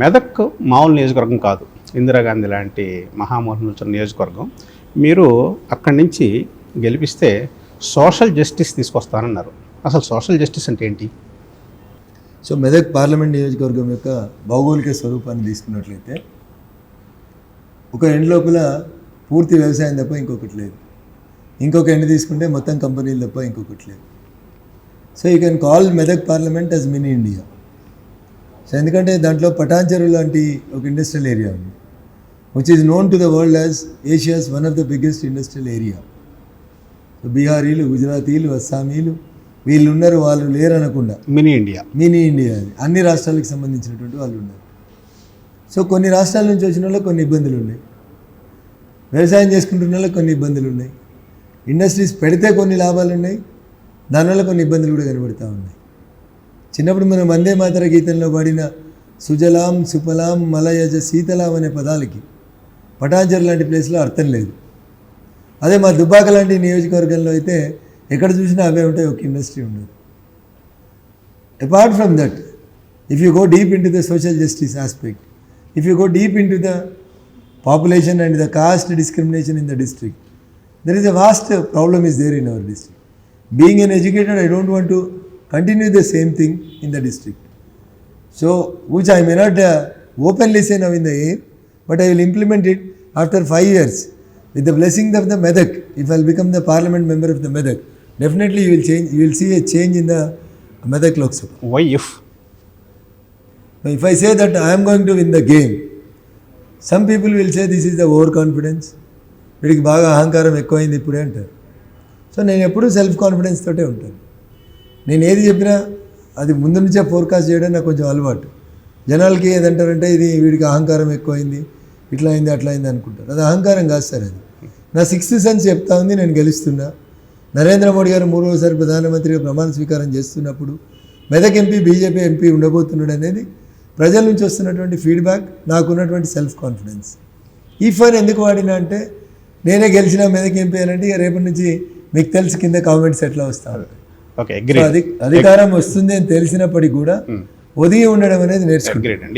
మెదక్ మామూలు నియోజకవర్గం కాదు, ఇందిరాగాంధీ లాంటి మహామహుల నియోజకవర్గం. మీరు అక్కడి నుంచి గెలిపిస్తే సోషల్ జస్టిస్ తీసుకొస్తానన్నారు. అసలు సోషల్ జస్టిస్ అంటే ఏంటి? సో మెదక్ పార్లమెంట్ నియోజకవర్గం యొక్క భౌగోళిక స్వరూపాన్ని తీసుకున్నట్లయితే ఒక ఎండ్ లోపల పూర్తి వ్యవసాయం తప్ప ఇంకొకటి లేదు, ఇంకొక ఎండ్ తీసుకుంటే మొత్తం కంపెనీలు తప్ప ఇంకొకటి లేదు. So you can call Medak parliament as mini India. So ఎందుకంటే దాంట్లో పటాన్చెరు లాంటి ఒక ఇండస్ట్రియల్ ఏరియా ఉంది, which is known to the world as Asia's one of the biggest industrial area. So బీహారీలు, గుజరాతీలు, అస్సామీలు వీళ్ళు ఉన్నారు, వాళ్ళు లేరు అనకుండా మినీ ఇండియా అది అన్ని రాష్ట్రాలకు సంబంధించినటువంటి వాళ్ళు ఉన్నారు. సో కొన్ని రాష్ట్రాల నుంచి వచ్చిన వాళ్ళకి కొన్ని ఇబ్బందులు ఉన్నాయి, వ్యవసాయం చేసుకుంటున్న వాళ్ళకి కొన్ని ఇబ్బందులు ఉన్నాయి, ఇండస్ట్రీస్ పెడితే కొన్ని లాభాలు ఉన్నాయి, దానివల్ల కొన్ని ఇబ్బందులు కూడా కనబడుతూ ఉన్నాయి. చిన్నప్పుడు మనం వందే మాతర గీతంలో పాడిన సుజలాం సుఫలాం మలయజ శీతలాం అనే పదాలకి పటాన్చెరు లాంటి ప్లేస్లో అర్థం లేదు. అదే మా దుబ్బాక లాంటి నియోజకవర్గంలో అయితే ఎక్కడ చూసినా అవే ఉంటాయి, ఒక ఇండస్ట్రీ ఉండదు. Apart from that, if you go deep in to the social justice aspect, if you go deep in to the population and the cost discrimination in the district, there is a vast problem is there in our district. Being an educated, I don't want to continue the same thing in the district. So, which I may not openly say now in the air, but I will implement it after 5 years with the blessings of the Medak. If I will become the parliament member of the Medak, definitely you will change. You will see a change in the Medak Lok Sabha. Why if If I say that I am going to win the game, some people will say this is the overconfidence. వీడికి బాగా అహంకారం ఎక్కువైంది ఇప్పుడే అంటారు. So నేను ఎప్పుడూ self confidence తోటే ఉంటాను. నేను ఏది చెప్పినా అది ముందు నుంచే ఫోర్కాస్ట్ చేయడం నాకు కొంచెం అలవాటు. జనాలకి ఏదంటారంటే ఇది వీడికి అహంకారం ఎక్కువైంది, ఇట్లా అయింది అట్లా అయింది అనుకుంటారు. అది అహంకారం కాదు సార్, అది నా సిక్స్త్ సెన్స్ చెప్తా ఉంది. నేను గెలుస్తున్నా. నరేంద్ర మోడీ గారు 3వసారి ప్రధానమంత్రిగా ప్రమాణ స్వీకారం చేస్తున్నప్పుడు మెదక్ ఎంపీ బీజేపీ ఎంపీ ఉండబోతున్నాడు అనేది ప్రజల నుంచి వస్తున్నటువంటి ఫీడ్బ్యాక్, నాకున్నటువంటి సెల్ఫ్ కాన్ఫిడెన్స్. ఈ ఫోన్ ఎందుకు వాడినా అంటే నేనే గెలిచిన మెదక్ ఎంపీ అని అంటే రేపటి నుంచి మీకు తెలుసు కింద కామెంట్స్ ఎట్లా వస్తారు. ఓకే, అధికారం వస్తుంది అని తెలిసినప్పటికీ కూడా ఒదిగి ఉండడం అనేది నేర్చుకుంటాను.